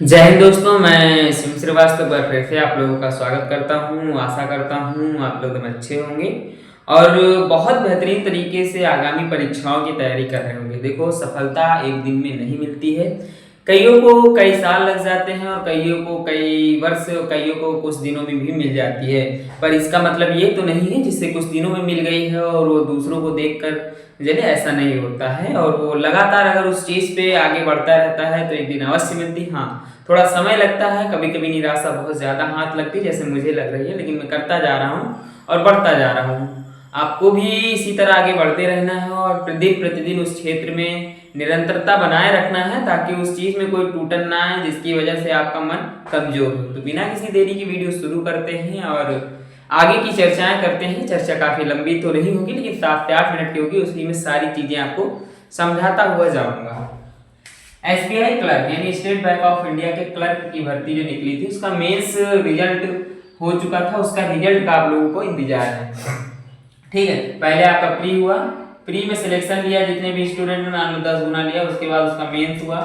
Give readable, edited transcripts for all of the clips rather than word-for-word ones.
जय हिंद दोस्तों, मैं शिव श्रीवास्तव बार फिर से आप लोगों का स्वागत करता हूँ। आशा करता हूँ आप लोग एकदम अच्छे होंगे और बहुत बेहतरीन तरीके से आगामी परीक्षाओं की तैयारी कर रहे होंगे। देखो, सफलता एक दिन में नहीं मिलती है। कईयों को कई साल लग जाते हैं और कईयों को कई वर्ष, कईयों को कुछ दिनों में भी मिल जाती है। पर इसका मतलब ये तो नहीं है जिससे कुछ दिनों में मिल गई है और वो दूसरों को देखकर मुझे ऐसा नहीं होता है। और वो लगातार अगर उस चीज़ पे आगे बढ़ता रहता है तो एक दिन अवश्य मिलती। हाँ, थोड़ा समय लगता है, कभी कभी निराशा बहुत ज़्यादा हाथ लगती है जैसे मुझे लग रही है, लेकिन मैं करता जा रहा हूँ और बढ़ता जा रहा हूँ। आपको भी इसी तरह आगे बढ़ते रहना है और दिन प्रतिदिन उस क्षेत्र में निरंतरता बनाए रखना है ताकि उस चीज़ में कोई टूटन ना आए जिसकी वजह से आपका मन कमजोर हो। तो बिना किसी देरी की वीडियो शुरू करते हैं और आगे की चर्चाएं करते हैं। चर्चा काफ़ी लंबी तो नहीं होगी, लेकिन 7 से 8 मिनट की होगी। उसी में सारी चीज़ें आपको समझाता हुआ जाऊंगा। एसबीआई क्लर्क यानी स्टेट बैंक ऑफ इंडिया के क्लर्क की भर्ती जो निकली थी उसका मेंस रिजल्ट हो चुका था। उसका रिजल्ट का आप लोगों को इंतजार है। ठीक है, पहले आपका प्री हुआ, प्री में सिलेक्शन लिया जितने भी स्टूडेंट ने, मान लो 10 गुना लिया। उसके बाद उसका मेंस हुआ।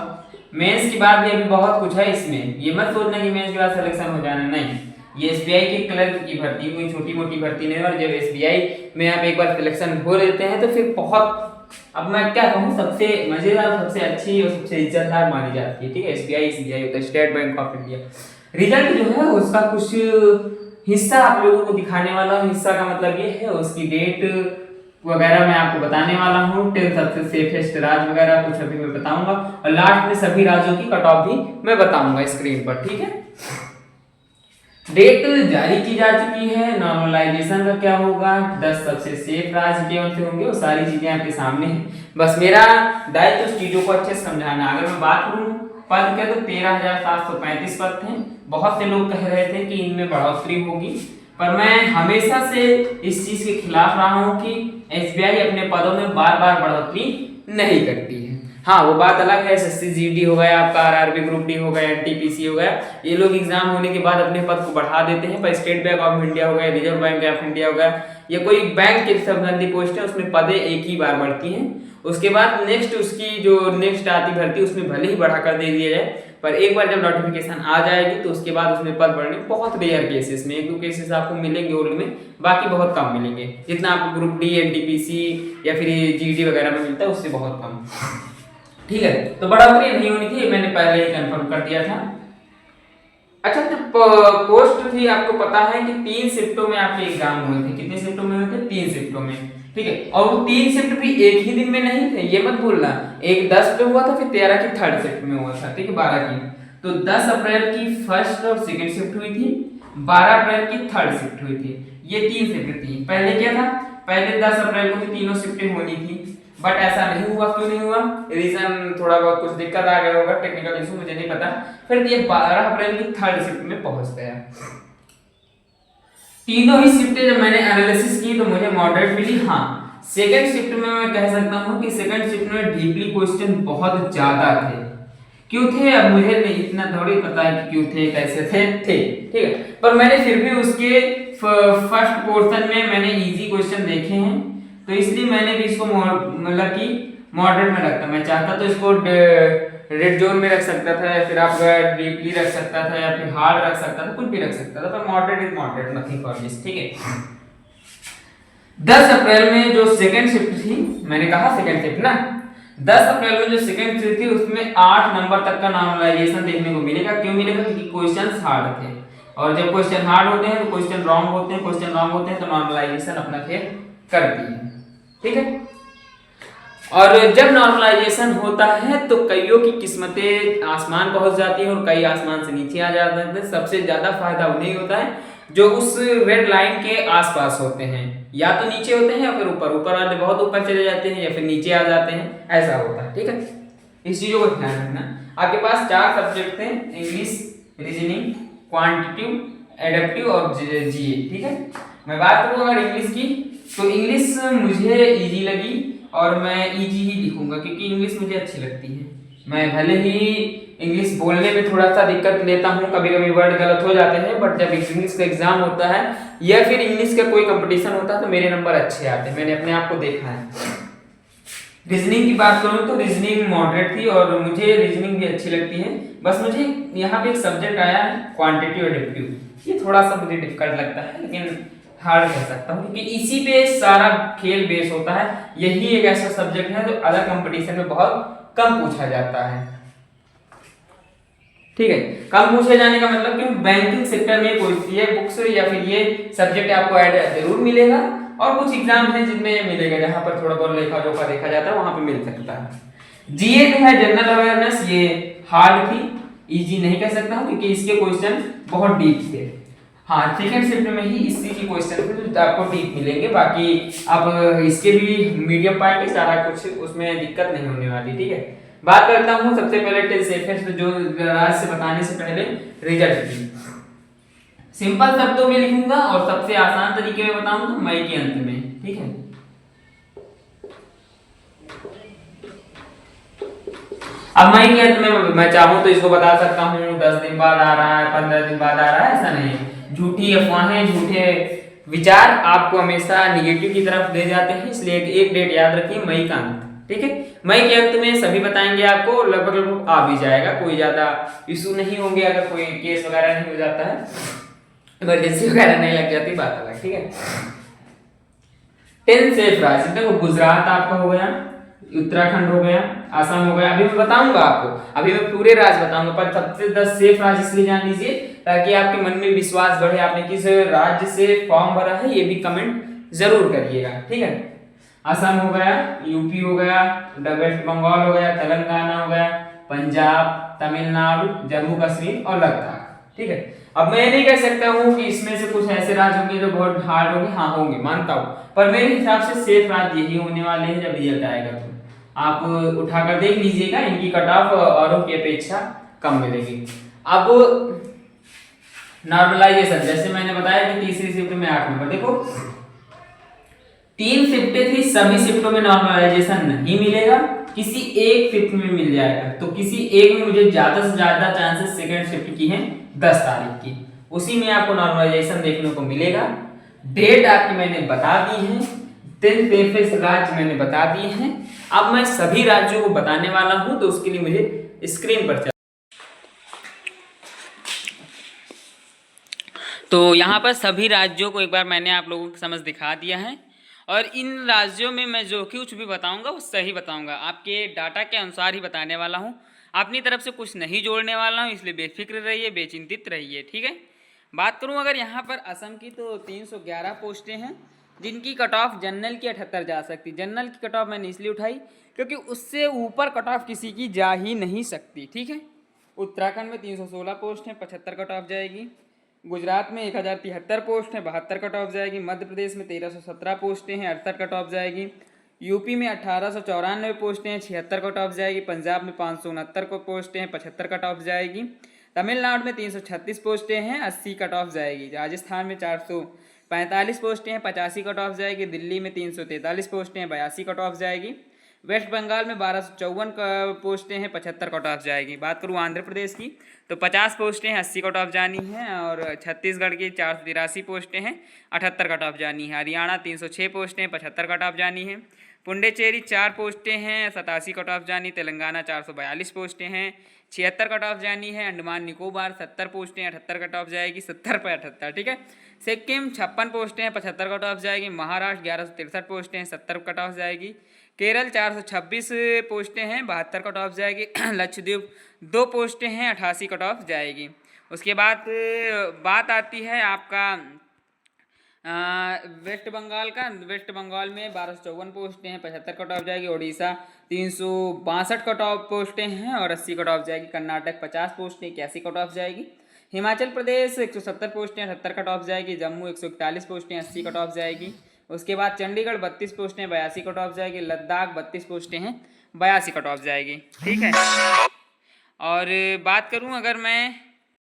मेंस के बाद भी अभी बहुत कुछ है इसमें, ये मत सोचना कि मेंस के बाद सिलेक्शन हो जाना, नहीं। ये एसबीआई के क्लर्क की भर्ती, कोई छोटी मोटी भर्ती नहीं। और जब एसबीआई में आप एक बार सिलेक्शन हो लेते हैं तो फिर बहुत, अब मैं क्या कहूँ, सबसे मजेदार, सबसे अच्छी और सबसे इज्जतदार मानी जाती है। ठीक है, एसबीआई होता है, state bank of India. Result जो है उसका कुछ हिस्सा आप लोगों को दिखाने वाला हूँ। हिस्सा का मतलब ये है उसकी डेट वगैरह मैं आपको बताने वाला हूँ। 10 सबसे सेफेस्ट राज्य वगैरह कुछ अभी मैं बताऊंगा और लास्ट में सभी राज्यों की कट ऑफ भी मैं बताऊंगा स्क्रीन पर। ठीक है, डेट जारी की जा चुकी है। नॉर्मलाइजेशन का क्या होगा, 10 सबसे सेफ राज्य कौन से होंगे, वो सारी चीजें आपके सामने हैं। बस मेरा दायित्व उस चीजों को अच्छे से समझाना। अगर मैं बात करूं पद के, तो 13,735 पद थे। बहुत से लोग कह रहे थे कि इनमें बढ़ोतरी होगी, पर मैं हमेशा से इस चीज के खिलाफ रहा हूं कि एसबीआई अपने पदों में बार बार बढ़ोतरी नहीं करती है। हाँ, वो बात अलग है, एसएससी जीडी हो गया, आपका आरआरबी ग्रुप डी हो गया, एनटीपीसी हो गया, ये लोग एग्जाम होने के बाद अपने पद को बढ़ा देते हैं। पर स्टेट बैंक ऑफ इंडिया हो गया, रिजर्व बैंक ऑफ इंडिया हो गया, या कोई बैंक के संबंधी पोस्ट है, उसमें पदें एक ही बार बढ़ती हैं। उसके बाद नेक्स्ट उसकी जो नेक्स्ट आती भर्ती उसमें भले ही बढ़ाकर दे दिया जाए, पर एक बार जब नोटिफिकेशन आ जाएगी तो उसके बाद उसमें पद बढ़ने बहुत रेयर केसेस में, 1-2 केसेस आपको मिलेंगे ओल्ड में, बाकी बहुत कम मिलेंगे। जितना आपको ग्रुप डी, एनटीपीसी या फिर जीडी वगैरह में मिलता है उससे बहुत कम। ठीक है, तो बढ़ोतरी नहीं होनी थी, मैंने पहले ही कंफर्म कर दिया था। अच्छा, जो पोस्ट थी आपको पता है कि 3 शिफ्टों में आपके एग्जाम हुए थे। कितने शिफ्टों में हुए थे? 3 शिफ्टों में। ठीक है, और वो 3 शिफ्ट भी एक ही दिन में नहीं थे, ये मत भूलना। एक 10 पे हुआ था, फिर 13 की थर्ड शिफ्ट में हुआ था। ठीक है, 12 की। तो 10 अप्रैल की फर्स्ट और सेकंड शिफ्ट हुई थी, 12 अप्रैल की थर्ड शिफ्ट हुई थी। ये 3 शिफ्ट थी। पहले क्या था, पहले 10 अप्रैल को भी तीनों शिफ्टें होनी थी, बट ऐसा नहीं हुआ। क्यों नहीं हुआ? रीजन थोड़ा बहुत कुछ दिक्कत आ गया होगा, टेक्निकल इशू, मुझे नहीं पता। फिर ये 12 अप्रैल की थर्ड शिफ्ट में पहुंच गया। तीनों ही शिफ्टें जब मैंने एनालिसिस की तो मुझे मॉडरेट मिली। हाँ, सेकंड शिफ्ट में मैं कह सकता हूँ कि सेकंड शिफ्ट में डीपली क्वेश्चन बहुत ज्यादा थे। क्यों थे अब मुझे नहीं इतना थोड़ी पता है कि क्यों थे, कैसे थे। ठीक है, पर मैंने फिर भी उसके फर्स्ट पोर्शन में मैंने इजी क्वेश्चन देखे हैं, तो इसलिए मैंने भी इसको मतलब कि मॉडरेट में रखता। मैं चाहता तो इसको रेड जोन में रख सकता था, या फिर आप डीपली रख सकता था, या फिर हार्ड रख सकता था, कुछ भी रख सकता था, पर moderate is moderate, nothing for this. ठीक है, 10 अप्रैल में जो सेकंड शिफ्ट थी, मैंने कहा सेकंड शिफ्ट ना, 10 अप्रैल में जो सेकंड शिफ्ट थी उसमें 8 नंबर तक का नॉर्मलाइजेशन देखने को मिलेगा। क्यों मिलेगा? क्योंकि क्वेश्चन हार्ड थे, और जब क्वेश्चन हार्ड होते हैं तो क्वेश्चन रॉन्ग होते हैं, क्वेश्चन रॉन्ग होते हैं तो नॉर्मलाइजेशन अपना खेल करती है। ठीक है, और जब नॉर्मलाइजेशन होता है तो कईयों की किस्मतें आसमान पहुंच जाती हैं और कई आसमान से नीचे आ जाते हैं। सबसे ज्यादा फायदा उन्हें होता है जो उस रेड लाइन के आसपास होते हैं, या तो नीचे होते हैं या फिर ऊपर, ऊपर वाले बहुत ऊपर चले जाते हैं या फिर नीचे आ जाते हैं, ऐसा होता है। ठीक है, इस चीजों को ध्यान रखना। आपके पास 4 सब्जेक्ट थे, इंग्लिश, रीजनिंग, क्वांटिटेटिव, एडेप्टिव और जीए। ठीक है, मैं बात करूँ अगर इंग्लिश की, तो इंग्लिश मुझे इजी लगी और मैं इजी ही लिखूंगा क्योंकि इंग्लिश मुझे अच्छी लगती है। मैं भले ही इंग्लिश बोलने में थोड़ा सा दिक्कत लेता हूँ, कभी कभी वर्ड गलत हो जाते हैं, बट जब इंग्लिश का एग्जाम होता है या फिर इंग्लिश का कोई कंपटीशन होता है तो मेरे नंबर अच्छे आते हैं, मैंने अपने आप को देखा है। रीजनिंग की बात करूँ तो रीजनिंग मॉडरेट थी और मुझे रीजनिंग भी अच्छी लगती है, बस मुझे यहाँ पे एक सब्जेक्ट आया है क्वांटिटी और डिप्यूट, ये थोड़ा सा मुझे डिफिकल्ट लगता है, लेकिन हार्ड कह सकता हूँ क्योंकि इसी पे सारा खेल बेस होता है। यही एक ऐसा सब्जेक्ट है जो अदर कंपटीशन में बहुत कम पूछा जाता है। ठीक है, कम पूछे जाने का मतलब कि बैंकिंग सेक्टर में कोई ये बुक्स या फिर ये सब्जेक्ट आपको ऐड जरूर मिलेगा, और कुछ एग्जाम है जिनमें ये मिलेगा जहां पर थोड़ा बहुत लेखा जोखा देखा जाता है, वहां पे मिल सकता है। जीए जो है जनरल अवेयरनेस, ये हार्ड थी, इजी नहीं कह सकता हूं क्योंकि इसके क्वेश्चन बहुत डीप थे। हाँ, सेकंड शिफ्ट में ही इसी की क्वेश्चन थे जो आपको डीप मिलेंगे, बाकी आप इसके भी मीडियम पाएंगे, सारा कुछ उसमें दिक्कत नहीं होने वाली। ठीक है, बात करता हूँ सबसे पहले सेफेस्ट जो राज्य से बताने से पहले रिजल्ट की। सिंपल शब्दों में लिखूंगा और सबसे आसान तरीके में बताऊंगा मई के अंत में। ठीक है, अब मई के अंत में मैं चाहूं तो इसको बता सकता हूँ 10 दिन बाद आ रहा है, 15 दिन बाद आ रहा है, ऐसा नहीं। झूठी अफवाहें, झूठे विचार आपको हमेशा निगेटिव की तरफ ले जाते हैं, इसलिए एक डेट याद रखिए, मई का अंत। ठीक है, मई के अंत में सभी बताएंगे आपको, लगभग आ भी जाएगा, कोई ज्यादा इशू नहीं होंगे। अगर कोई केस वगैरह नहीं हो जाता है, इमरजेंसी वगैरह नहीं लग जाती, बात अलग। ठीक है, 10 सेफ राज्य, देखो गुजरात आपका हो गया, उत्तराखंड हो गया, आसाम हो गया, अभी मैं बताऊंगा आपको, अभी मैं पूरे राज्य बताऊंगा, पर सबसे 10 सेफ राज्य इसलिए जान लीजिए ताकि आपके मन में विश्वास बढ़े। आपने किस राज्य से फॉर्म भरा है ये भी कमेंट जरूर करिएगा। ठीक है, असम हो गया, यूपी हो गया, वेस्ट बंगाल हो गया, तेलंगाना हो गया, पंजाब, तमिलनाडु, जम्मू कश्मीर और लद्दाख। ठीक है, अब मैं नहीं कह सकता हूँ कि इसमें से कुछ ऐसे राज्य होंगे जो बहुत हार्ड होंगे, हाँ होंगे, मानता हूँ, पर मेरे हिसाब से सेफ राज्य यही होने वाले हैं। जब रिजल्ट आएगा तो आप उठाकर देख लीजिएगा, इनकी कट ऑफ औरों की अपेक्षा कम मिलेगी। अब नॉर्मलाइजेशन, जैसे मैंने बताया कि तीसरी शिफ्ट में 8 नंबर, देखो 3 शिफ्टें थी, सभी शिफ्टों में नॉर्मलाइजेशन नहीं मिलेगा, किसी एक शिफ्ट में मिल जाएगा। तो किसी एक में मुझे ज्यादा से ज्यादा चांसेस सेकंड शिफ्ट की हैं 10 तारीख की, उसी में आपको नॉर्मलाइजेशन देखने को मिलेगा। डेट आपकी मैंने बता दी है, 10 सेफेस्ट राज्य मैंने बता दिए हैं। अब मैं सभी राज्यों को बताने वाला हूं, तो उसके लिए मुझे स्क्रीन पर तो यहाँ पर सभी राज्यों को एक बार मैंने आप लोगों को समझ दिखा दिया है, और इन राज्यों में मैं जो कुछ भी बताऊंगा वो सही बताऊंगा, आपके डाटा के अनुसार ही बताने वाला हूँ, अपनी तरफ से कुछ नहीं जोड़ने वाला हूँ, इसलिए बेफिक्र रहिए, बेचिंतित रहिए। ठीक है, बात करूँ अगर यहाँ पर असम की, तो 311 पोस्टें हैं जिनकी कट ऑफ जनरल की 78 जा सकती। जनरल की कट ऑफ मैंने इसलिए उठाई क्योंकि उससे ऊपर कट ऑफ किसी की जा ही नहीं सकती। ठीक है, उत्तराखंड में 316 पोस्ट हैं, 75 कट ऑफ जाएगी। गुजरात में 1073 पोस्ट हैं, 72 कट ऑफ जाएगी। मध्य प्रदेश में 1317 पोस्टें हैं, 68 कट ऑफ जाएगी। यूपी में 1894 पोस्टें हैं, 76 कट ऑफ जाएगी। पंजाब में 569 पोस्टें हैं, 75 कट ऑफ जाएगी। तमिलनाडु में 336 पोस्टें हैं, 80 कट ऑफ जाएगी। राजस्थान में 445 पोस्टें हैं, 85 कट ऑफ जाएगी। दिल्ली में 343 पोस्टें हैं, 82 कट ऑफ जाएगी। वेस्ट बंगाल में 1254 पोस्टें हैं, 75 कट ऑफ जाएगी। बात करूँ आंध्र प्रदेश की, तो 50 पोस्टें हैं, 80 कट ऑफ जानी है। और छत्तीसगढ़ की 483 पोस्टें हैं, 78 कट ऑफ जानी है। हरियाणा 306 पोस्टें हैं, 75 कट ऑफ जानी है। पुंडुचेरी 4 पोस्टें हैं, 87 कट ऑफ जानी। तेलंगाना 442 पोस्टें हैं, 76 कट ऑफ जानी है। अंडमान निकोबार 70 पोस्टें, 78 कट ऑफ जाएगी, 70 पे 78। ठीक है, सिक्किम 56 पोस्टें हैं, 75 कट ऑफ जाएगी। महाराष्ट्र 1163 पोस्टें हैं, 70 कट ऑफ जाएगी। केरल 426 पोस्टें हैं, 72 कट ऑफ जाएगी। लक्षद्वीप 2 पोस्टें हैं, 88 कट ऑफ जाएगी। उसके बाद बात आती है आपका वेस्ट बंगाल का। वेस्ट बंगाल में 1254 पोस्टें हैं, 75 कट ऑफ जाएगी। उड़ीसा 362 कट ऑफ पोस्टें हैं और 80 कट ऑफ जाएगी। कर्नाटक 50 पोस्टें, 81 कट ऑफ जाएगी। हिमाचल प्रदेश 170 पोस्टें, 78 कट ऑफ जाएगी। जम्मू 141 पोस्टें, 80 कट ऑफ जाएगी। उसके बाद चंडीगढ़ 32 पोस्टें, 82 कट ऑफ जाएगी। लद्दाख 32 पोस्टें हैं, 82 कट ऑफ जाएगी। ठीक है, और बात करूं अगर मैं